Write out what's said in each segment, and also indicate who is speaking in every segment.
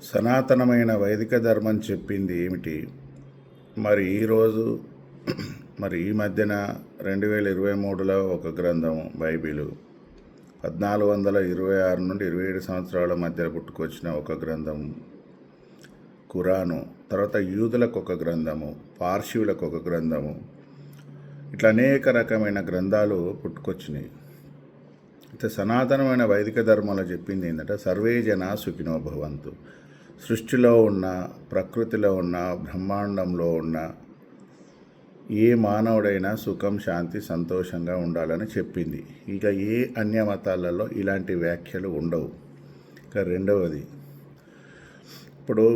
Speaker 1: సనాతనమైన వైదిక ధర్మం చెప్పింది ఏమిటి? మరి ఈరోజు ఈ మధ్యన 2023లో ఒక గ్రంథం బైబిలు, 1426 నుండి 27 సంవత్సరాల మధ్య పుట్టుకొచ్చిన ఒక గ్రంథం ఖురాను, తర్వాత యూదులకు ఒక గ్రంథము, పార్శీవులకు ఒక గ్రంథము, ఇట్లా అనేక రకమైన గ్రంథాలు పుట్టుకొచ్చినాయి. అయితే సనాతనమైన వైదిక ధర్మంలో చెప్పింది ఏంటంటే, సర్వే జన సుఖినో భవంతు. సృష్టిలో ఉన్న, ప్రకృతిలో ఉన్న, బ్రహ్మాండంలో ఉన్న ఏ మానవుడైనా సుఖం, శాంతి, సంతోషంగా ఉండాలని చెప్పింది. ఇక ఏ అన్య మతాలలో ఇలాంటి వ్యాఖ్యలు ఉండవు. ఇక రెండవది, ఇప్పుడు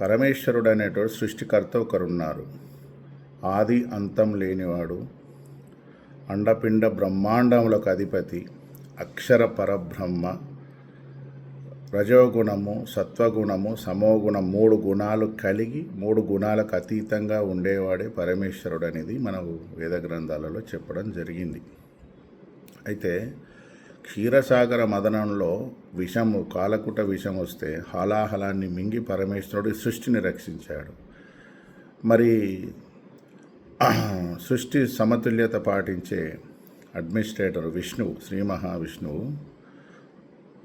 Speaker 1: పరమేశ్వరుడు అనేటోడు సృష్టికర్త ఒకరున్నారు. ఆది అంతం లేనివాడు, అండపిండ బ్రహ్మాండములకు అధిపతి, అక్షర పరబ్రహ్మ, రజోగుణము, సత్వగుణము, సమోగుణం, 3 గుణాలు కలిగి 3 గుణాలకు అతీతంగా ఉండేవాడే పరమేశ్వరుడు అనేది మన వేద గ్రంథాలలో చెప్పడం జరిగింది. అయితే క్షీరసాగర మదనంలో విషము, కాలకుట విషం వస్తే హాలాహలాన్ని మింగి పరమేశ్వరుడు సృష్టిని రక్షించాడు. మరి సృష్టి సమతుల్యత పాటించే అడ్మినిస్ట్రేటర్ విష్ణువు, శ్రీ మహావిష్ణువు,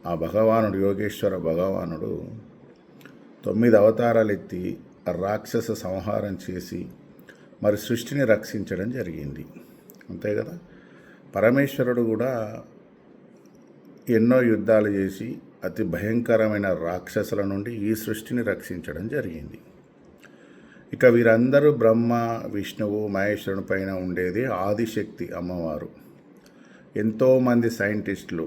Speaker 1: ఆ భగవానుడు, యోగేశ్వర భగవానుడు 9 అవతారాలు ఎత్తి రాక్షస సంహారం చేసి మరి సృష్టిని రక్షించడం జరిగింది. అంతే కదా. పరమేశ్వరుడు కూడా ఎన్నో యుద్ధాలు చేసి అతి భయంకరమైన రాక్షసుల నుండి ఈ సృష్టిని రక్షించడం జరిగింది. ఇక వీరందరూ బ్రహ్మ, విష్ణువు, మహేశ్వరుని పైన ఉండేది ఆదిశక్తి అమ్మవారు. ఎంతోమంది సైంటిస్టులు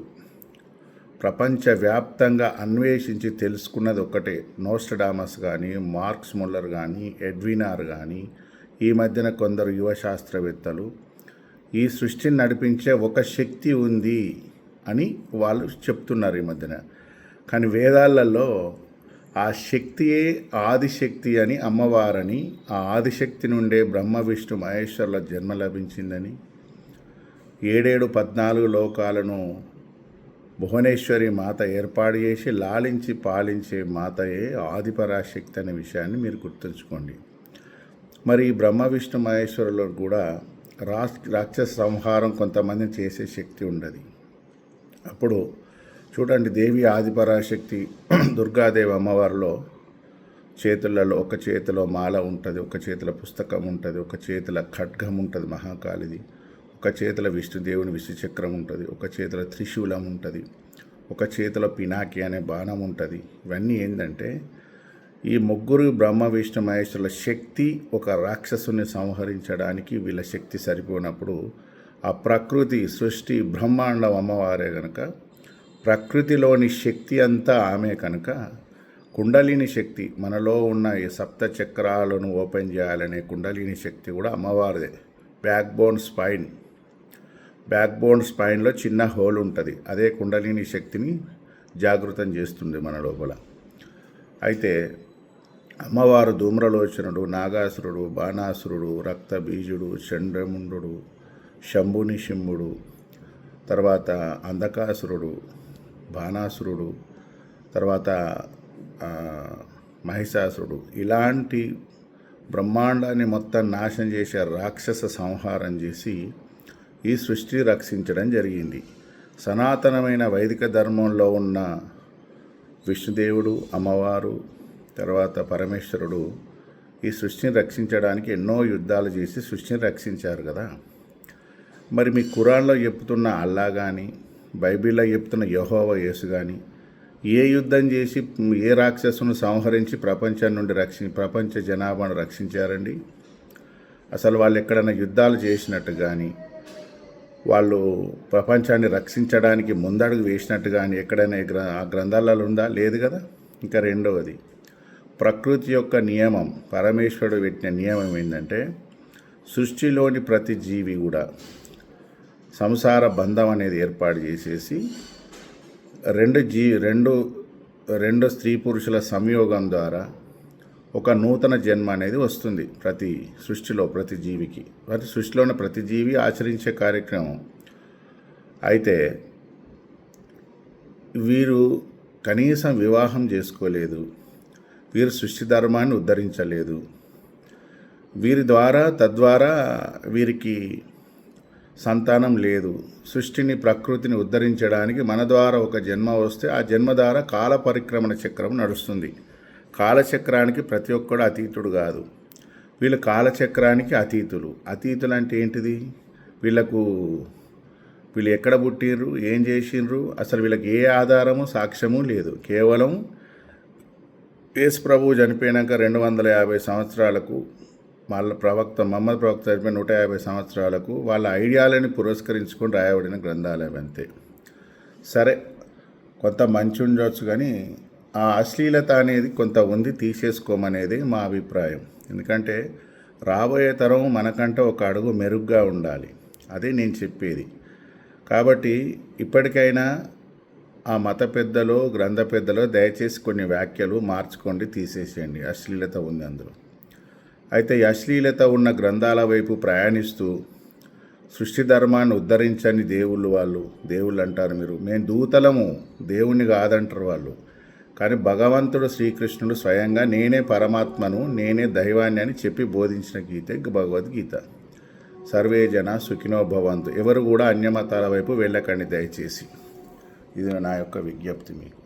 Speaker 1: ప్రపంచవ్యాప్తంగా అన్వేషించి తెలుసుకున్నది ఒకటే. నోస్ట్రడామస్ కానీ, మార్క్స్ ముల్లర్ కానీ, ఎడ్వినార్ కానీ, ఈ మధ్యన కొందరు యువ శాస్త్రవేత్తలు ఈ సృష్టిని నడిపించే ఒక శక్తి ఉంది అని వాళ్ళు చెప్తున్నారు ఈ మధ్యన. కానీ వేదాలలో ఆ శక్తియే ఆదిశక్తి అని, అమ్మవారని, ఆ ఆదిశక్తి నుండే బ్రహ్మ, విష్ణు, మహేశ్వరుల జన్మ లభించిందని, 14 లోకాలను భువనేశ్వరి మాత ఏర్పాటు చేసి లాలించి పాలించే మాతయే ఆదిపరాశక్తి అనే విషయాన్ని మీరు గుర్తుంచుకోండి. మరి బ్రహ్మ, విష్ణు, మహేశ్వరులు కూడా రాక్షస సంహారం కొంతమందిని చేసే శక్తి ఉండదు. అప్పుడు చూడండి, దేవి ఆదిపరాశక్తి దుర్గాదేవి అమ్మవారిలో చేతులలో ఒక చేతిలో మాల ఉంటుంది, ఒక చేతిలో పుస్తకం ఉంటుంది, ఒక చేతిలో ఖడ్గం ఉంటుంది మహాకాళిది, ఒక చేతిలో విష్ణుదేవుని విష్ణుచక్రం ఉంటుంది, ఒక చేతిలో త్రిశూలం ఉంటుంది, ఒక చేతిలో పినాకి అనే బాణం ఉంటుంది. ఇవన్నీ ఏంటంటే ఈ ముగ్గురు బ్రహ్మ, విష్ణు, మహేశ్వరుల శక్తి ఒక రాక్షసుని సంహరించడానికి వీళ్ళ శక్తి సరిపోయినప్పుడు ఆ ప్రకృతి, సృష్టి, బ్రహ్మాండం అమ్మవారే కనుక ప్రకృతిలోని శక్తి అంతా ఆమె కనుక కుండలిని శక్తి, మనలో ఉన్న ఈ 7 చక్రాలను ఓపెన్ చేయాలనే కుండలిని శక్తి కూడా అమ్మవారిదే. బ్యాక్ బోన్ స్పైన్లో చిన్న హోల్ ఉంటుంది, అదే కుండలిని శక్తిని జాగృతం చేస్తుంది మన లోపల. అయితే అమ్మవారు ధూమ్రలోచనుడు, నాగాసురుడు, బాణాసురుడు, రక్తబీజుడు, చంద్రముండు, శంభుని శింభుడు, తర్వాత అంధకాసురుడు, బాణాసురుడు, తర్వాత మహిషాసురుడు, ఇలాంటి బ్రహ్మాండాన్ని మొత్తం నాశనం చేసే రాక్షస సంహారం చేసి ఈ సృష్టి రక్షించడం జరిగింది. సనాతనమైన వైదిక ధర్మంలో ఉన్న విష్ణుదేవుడు, అమ్మవారు, తర్వాత పరమేశ్వరుడు ఈ సృష్టిని రక్షించడానికి ఎన్నో యుద్ధాలు చేసి సృష్టిని రక్షించారు కదా. మరి మీ ఖురాన్లో చెప్తున్న అల్లా కానీ, బైబిల్లో చెప్తున్న యెహోవా యేసు కానీ ఏ యుద్ధం చేసి ఏ రాక్షసును సంహరించి ప్రపంచం నుండి ప్రపంచ జనాభాను రక్షించారండి? అసలు వాళ్ళు ఎక్కడైనా యుద్ధాలు చేసినట్టు కానీ, వాళ్ళు ప్రపంచాన్ని రక్షించడానికి ముందడుగు వేసినట్టు కానీ ఎక్కడైనా ఆ గ్రంథాలలో ఉందా? లేదు కదా. ఇంకా రెండవది, ప్రకృతి యొక్క నియమం, పరమేశ్వరుడు పెట్టిన నియమం ఏంటంటే, సృష్టిలోని ప్రతి జీవి కూడా సంసార బంధం అనేది ఏర్పాటు చేసేసి రెండు స్త్రీ పురుషుల సంయోగం ద్వారా ఒక నూతన జన్మ అనేది వస్తుంది ప్రతి సృష్టిలో, ప్రతి జీవికి. సృష్టిలోని ప్రతి జీవి ఆచరించే కార్యక్రమం. అయితే వీరు కనీసం వివాహం చేసుకోలేదు, వీరు సృష్టి ధర్మాన్ని ఉద్ధరించలేదు. వీరి ద్వారా తద్వారా వీరికి సంతానం లేదు. సృష్టిని ప్రకృతిని ఉద్ధరించడానికి మన ద్వారా ఒక జన్మ వస్తే ఆ జన్మ ద్వారా కాల పరిక్రమణ చక్రం నడుస్తుంది. కాలచక్రానికి ప్రతి ఒక్కడు అతీతుడు కాదు. వీళ్ళు కాలచక్రానికి అతీతులు. అతీతులు అంటే ఏంటిది? వీళ్ళు ఎక్కడ పుట్టిర్రు, ఏం చేసిండ్రు, అసలు వీళ్ళకి ఏ ఆధారము సాక్ష్యము లేదు. కేవలం యేసు ప్రభువు చనిపోయినాక 250 సంవత్సరాలకు, మహమ్మద్ ప్రవక్త చనిపోయిన 150 సంవత్సరాలకు వాళ్ళ ఐడియాలని పురస్కరించుకొని రాయబడిన గ్రంథాలు అవి అంతే. సరే, కొంత మంచి ఉండొచ్చు, కానీ ఆ అశ్లీలత అనేది కొంత ఉంది, తీసేసుకోమనేది మా అభిప్రాయం. ఎందుకంటే రాబోయే తరం మనకంటే ఒక అడుగు మెరుగ్గా ఉండాలి, అదే నేను చెప్పేది. కాబట్టి ఇప్పటికైనా ఆ మత పెద్దలో గ్రంథ పెద్దలో దయచేసి కొన్ని వ్యాఖ్యలు మార్చుకోండి, తీసేసేయండి. అశ్లీలత ఉంది అందులో. అయితే ఈ అశ్లీలత ఉన్న గ్రంథాల వైపు ప్రయాణిస్తూ సృష్టి ధర్మాన్ని ఉద్ధరించని దేవుళ్ళు అంటారు మీరు. మేము దూతలము, దేవుణ్ణి కాదంటారు వాళ్ళు. కానీ భగవంతుడు శ్రీకృష్ణుడు స్వయంగా నేనే పరమాత్మను, నేనే దైవాన్ని అని చెప్పి బోధించిన గీతే భగవద్గీత. సర్వే జన సుఖినో భవంతు. ఎవరు కూడా అన్యమతాల వైపు వెళ్ళకండి దయచేసి. ఇది నా యొక్క విజ్ఞప్తి మీకు.